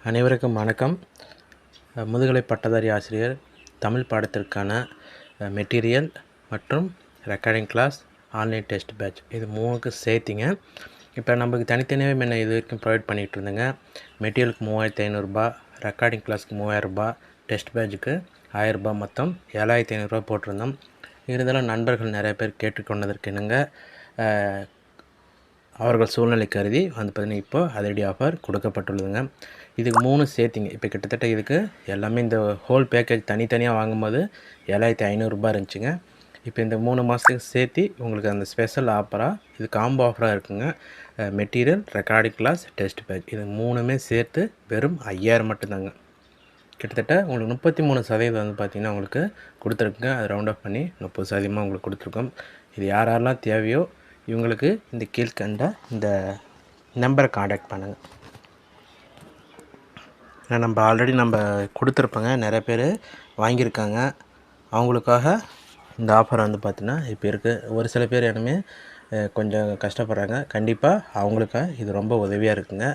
அனைவருக்கும் வணக்கம். முதுகலை பட்டதாரி ஆசிரியர் தமிழ் பாடத்திற்கான மெட்டீரியல் மற்றும் recording class, online test batch இது 3க்கு சேர்த்திங்க. இப்போ நமக்கு தனித்தனியாக முன்ன இது வரைக்கும் ப்ரொவைட் பண்ணிகிட்டு இருந்தேங்க. மெட்டீரியலுக்கு 3500 ரெக்கார்டிங் கிளாஸ்க்கு 3000 டெஸ்ட் பேட்சுக்கு 1000 மொத்தம் 7500 போட்டிருந்தோம். இருந்தாலும் நண்பர்கள் நிறைய பேர் கேட்டுக்கொண்டதற்கு என்னங்க அவர்கள் சூழ்நிலை கருதி வந்து பார்த்தீங்கன்னா இப்போ அதிரடி ஆஃபர் கொடுக்கப்பட்டுள்ளதுங்க. இதுக்கு 3 சேர்த்திங்க. இப்போ கிட்டத்தட்ட இதுக்கு எல்லாமே இந்த ஹோல் பேக்கேஜ் தனித்தனியாக வாங்கும்போது 7500 இருந்துச்சுங்க. இப்போ இந்த 3 மாதத்துக்கு சேர்த்து உங்களுக்கு அந்த ஸ்பெஷல் ஆஃபராக இது காம்போ ஆஃபராக இருக்குங்க. Material, recording class, test batch இது 3மே சேர்த்து வெறும் 5000 மட்டும்தாங்க. கிட்டத்தட்ட உங்களுக்கு 33% வந்து பார்த்திங்கன்னா உங்களுக்கு கொடுத்துருக்குங்க. அது ரவுண்ட் ஆஃப் பண்ணி 30% உங்களுக்கு கொடுத்துருக்கோம். இது யாரெல்லாம் தேவையோ இவங்களுக்கு இந்த கீழ்கண்ட இந்த நம்பரை காண்டாக்ட் பண்ணுங்கள். நம்ம ஆல்ரெடி கொடுத்துருப்போங்க, நிறைய பேர் வாங்கியிருக்காங்க. அவங்களுக்காக இந்த ஆஃபர் வந்து பார்த்திங்கன்னா இப்போ இருக்குது. ஒரு சில பேர் என்னமே கொஞ்சம் கஷ்டப்படுறாங்க. கண்டிப்பாக அவங்களுக்காக இது ரொம்ப உதவியாக இருக்குங்க.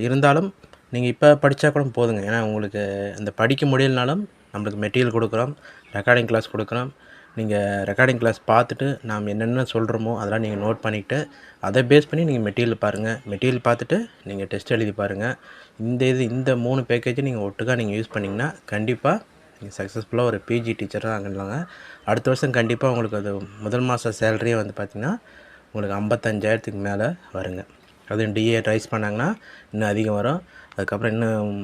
இருந்தாலும் நீங்கள் இப்போ படித்தா கூட போதுங்க. ஏன்னா உங்களுக்கு அந்த படிக்க முடியலனாலும் நம்மளுக்கு மெட்டீரியல் கொடுக்குறோம், ரெக்கார்டிங் கிளாஸ் கொடுக்குறோம். நீங்கள் ரெக்கார்டிங் கிளாஸ் பார்த்துட்டு நாம் என்னென்ன சொல்கிறோமோ அதெல்லாம் நீங்கள் நோட் பண்ணிவிட்டு அதை பேஸ் பண்ணி நீங்கள் மெட்டீரியல் பாருங்கள். மெட்டீரியல் பார்த்துட்டு நீங்கள் டெஸ்ட் எழுதி பாருங்கள். இந்த 3 பேக்கேஜை நீங்கள் ஒட்டுக்காக நீங்கள் யூஸ் பண்ணிங்கன்னா கண்டிப்பாக நீங்கள் சக்ஸஸ்ஃபுல்லாக ஒரு பிஜி டீச்சராக ஆகலாங்க. அடுத்த வருஷம் கண்டிப்பாக உங்களுக்கு அது முதல் மாத சேலரியே வந்து பார்த்திங்கன்னா உங்களுக்கு 55,000க்கு மேலே வருங்க. அதுவும் டிஏ ரைஸ் பண்ணாங்கன்னா இன்னும் அதிகம் வரும். அதுக்கப்புறம் இன்னும்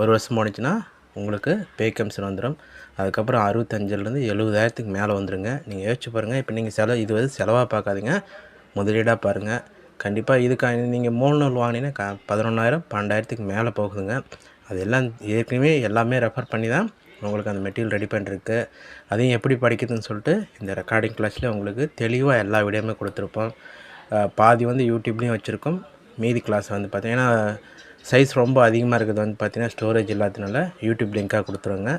ஒரு வருஷம் போனிச்சுன்னா உங்களுக்கு பே கமிஷன் வந்துடும். அதுக்கப்புறம் 65,000லேருந்து 70,000க்கு மேலே வந்துடுங்க. நீங்கள் யோசிச்சு பாருங்கள். இப்போ நீங்கள் இது வந்து செலவாக பார்க்காதீங்க, முதலீடாக பாருங்கள். கண்டிப்பாக இதுக்காக நீங்கள் 3 நாள் வாங்கினீங்கன்னா 11,000 12,000க்கு மேலே போகுதுங்க. அது எல்லாம் ஏற்கனவே எல்லாமே ரெஃபர் பண்ணி தான் உங்களுக்கு அந்த மெட்டீரியல் ரெடி பண்ணிருக்கு. அதையும் எப்படி படிக்கிறதுன்னு சொல்லிட்டு இந்த ரெக்கார்டிங் கிளாஸில் உங்களுக்கு தெளிவாக எல்லா வீடியோவுமே கொடுத்துருப்போம். பாதி வந்து யூடியூப்லேயும் வச்சுருக்கோம். மீதி கிளாஸ் வந்து பார்த்திங்கன்னா சைஸ் ரொம்ப அதிகமாக இருக்கிறது வந்து பார்த்திங்கன்னா ஸ்டோரேஜ் இல்லாததுனால யூடியூப் லிங்காக கொடுத்துருங்க.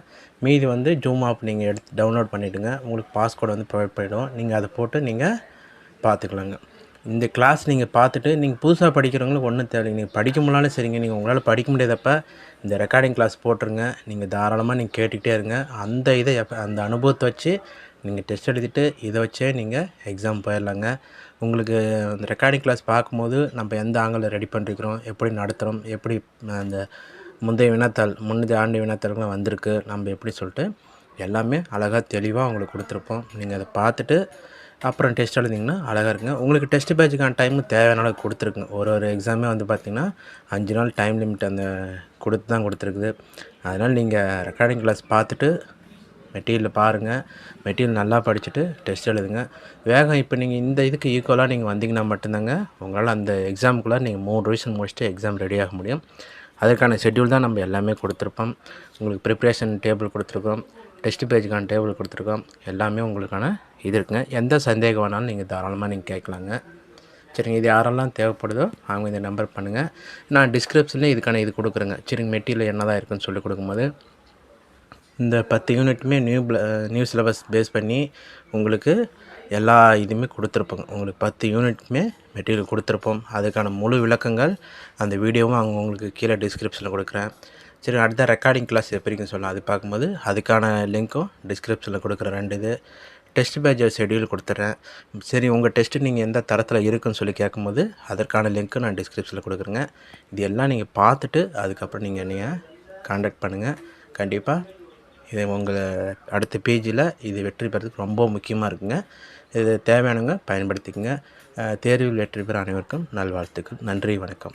மீதி வந்து ஜூம் ஆப் நீங்கள் எடுத்து டவுன்லோட் பண்ணிவிடுங்க. உங்களுக்கு பாஸ்கோட் வந்து ப்ரொவைட் பண்ணிவிடுவோம். நீங்கள் அதை போட்டு நீங்கள் பார்த்துக்கலாங்க. இந்த கிளாஸ் நீங்கள் பார்த்துட்டு நீங்கள் புதுசாக படிக்கிறவங்களுக்கு ஒன்றும் தேவையில்லைங்க. நீங்கள் படிக்க முடியலாலும் சரிங்க. நீங்கள் உங்களால் படிக்க முடியாதப்ப இந்த ரெக்கார்டிங் கிளாஸ் போட்டுருங்க. நீங்கள் தாராளமாக நீங்கள் கேட்டுக்கிட்டே இருங்க. அந்த அனுபவத்தை வச்சு நீங்கள் டெஸ்ட் எழுதிட்டு இதை வச்சே நீங்கள் எக்ஸாம் போயிடலாங்க. உங்களுக்கு அந்த ரெக்கார்டிங் கிளாஸ் பார்க்கும்போது நம்ம எந்த ஆங்கிளில் ரெடி பண்ணிருக்கிறோம், எப்படி நடத்துகிறோம், எப்படி அந்த முந்தைய ஆண்டு வினாத்தாள்கள்லாம் வந்திருக்கு, நம்ம எப்படி சொல்லிட்டு எல்லாமே அழகாக தெளிவாக உங்களுக்கு கொடுத்துருப்போம். நீங்கள் அதை பார்த்துட்டு அப்புறம் டெஸ்ட் எழுதிங்கன்னா அழகாக இருக்குங்க. உங்களுக்கு டெஸ்ட் பேட்சுக்கான டைமு தேவையான அளவுக்கு கொடுத்துருக்குங்க. ஒரு எக்ஸாமே வந்து பார்த்திங்கன்னா 5 நாள் டைம் லிமிட் அந்த கொடுத்துருக்குது. அதனால் நீங்கள் ரெக்கார்டிங் கிளாஸ் பார்த்துட்டு மெட்டீரியல் பாருங்கள். மெட்டீரியல் நல்லா படிச்சுட்டு டெஸ்ட் எழுதுங்க. வேகம் இப்போ நீங்கள் இந்த இதுக்கு ஈக்குவலாக நீங்கள் வந்தீங்கன்னா மட்டும்தாங்க உங்களால் அந்த எக்ஸாமுக்குள்ளே நீங்கள் 3 ரிவிஷன் முடிச்சுட்டு எக்ஸாம் ரெடியாக முடியும். அதற்கான ஷெட்யூல் தான் நம்ம எல்லாமே கொடுத்துருப்போம். உங்களுக்கு ப்ரிப்ரேஷன் டேபிள் கொடுத்துருக்கோம், டெஸ்ட் பேஜுக்கான டேபிள் கொடுத்துருக்கோம். எல்லாமே உங்களுக்கான இது இருக்குங்க. எந்த சந்தேகம் வேணாலும் நீங்கள் தாராளமாக நீங்கள் கேட்கலாங்க. சரிங்க. இது யாரெல்லாம் தேவைப்படுதோ அவங்க இந்த நம்பர் பண்ணுங்கள். நான் டிஸ்கிரிப்ஷன்லேயே இதுக்கான இது கொடுக்குறேங்க. சரிங்க. மெட்டீரியல் என்ன தான் இருக்குதுன்னு சொல்லி கொடுக்கும்போது இந்த 10 யூனிட்டுமே நியூ சிலபஸ் பேஸ் பண்ணி உங்களுக்கு எல்லா இதுவுமே கொடுத்துருப்போங்க. உங்களுக்கு 10 யூனிட்டுமே மெட்டீரியல் கொடுத்துருப்போம். அதுக்கான முழு விளக்கங்கள் அந்த வீடியோவும் உங்களுக்கு கீழே டிஸ்கிரிப்ஷனில் கொடுக்குறேன். சரி, அடுத்த ரெக்கார்டிங் கிளாஸ் எப்படின்னு சொல்லலாம். அது பார்க்கும்போது அதுக்கான லிங்க்கும் டிஸ்கிரிப்ஷனில் கொடுக்குற 2 இது. டெஸ்ட் பேட்ச் ஷெட்யூல் கொடுத்துட்றேன். சரி, உங்கள் டெஸ்ட்டு நீங்கள் எந்த தரத்தில் இருக்குன்னு சொல்லி கேட்கும்போது அதற்கான லிங்க்கும் நான் டிஸ்கிரிப்ஷனில் கொடுக்குறேங்க. இது எல்லாம் நீங்கள் பார்த்துட்டு அதுக்கப்புறம் நீங்கள் கான்டாக்ட் பண்ணுங்கள். கண்டிப்பாக இது உங்களை அடுத்த பேஜில் இது வெற்றி பெறதுக்கு ரொம்ப முக்கியமாக இருக்குங்க. இது தேவையானவங்க பயன்படுத்திக்கங்க. தேர்வில் வெற்றி பெற அனைவருக்கும் நல்வாழ்த்துக்கள். நன்றி, வணக்கம்.